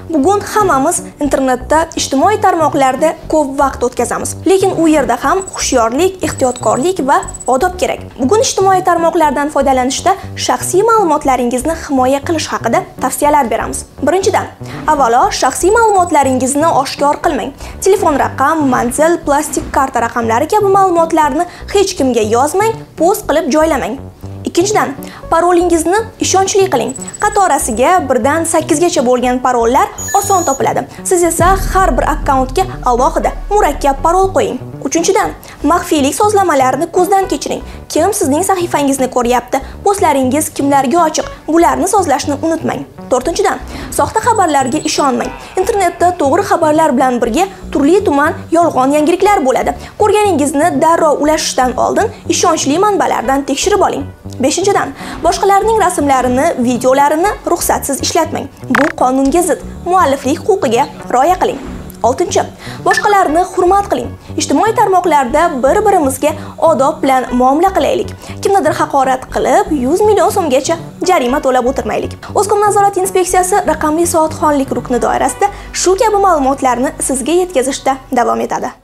Bugun hammamiz internetda, ijtimoiy tarmoqlarda ko'p vaqt o'tkazamiz. Lekin u yerda ham hushyorlik, ehtiyotkorlik va odob kerak. Bugun ijtimoiy tarmoqlardan foydalanishda shaxsiy ma'lumotlaringizni himoya qilish haqida tavsiyalar beramiz. Birinchidan, avvalo shaxsiy ma'lumotlaringizni oshkor qilmang. Telefon raqam, manzil, plastik karta raqamlari kabi ma'lumotlarni hech kimga yozmang, post qilib joylamang. Ikkinchidan, parolingizni ishonchli qiling. Qatorasiga 1 dan 8 gacha bo'lgan parollar oson topiladi. Siz esa har bir akkauntga alohida murakkab parol qo'ying. Uchinchidan, maxfiylik sozlamalarini ko'zdan kechiring. Kim sizning sahifangizni ko'ryapti? Postlaringiz kimlarga ochiq? Bularni sozlashni unutmang. To'rtinchidan, soxta xabarlarga ishonmang. Internetda to'g'ri xabarlar bilan birga turli-tuman yolg'on yangiliklar bo'ladi. Ko'rganingizni darrov ulashishdan oldin ishonchli manbalardan tekshirib oling. Beshinchidan, boshqalarning rasmlarini, videolarini ruxsatsiz ishlatmang. Bu qonunga zid. Mualliflik huquqiga rioya qiling. 6. Boshqalarni hurmat qiling. Ijtimoiy tarmoqlarda bir-birimizga odob bilan muomala qilaylik. Kimnidir haqorat qilib, 100 million so'mgacha jarima to'lab o'tirmaylik. O'zkomnazorat inspeksiyasi raqamli soatxonlik rukni doirasida shu kabi ma'lumotlarni sizga yetkazishda davom etadi.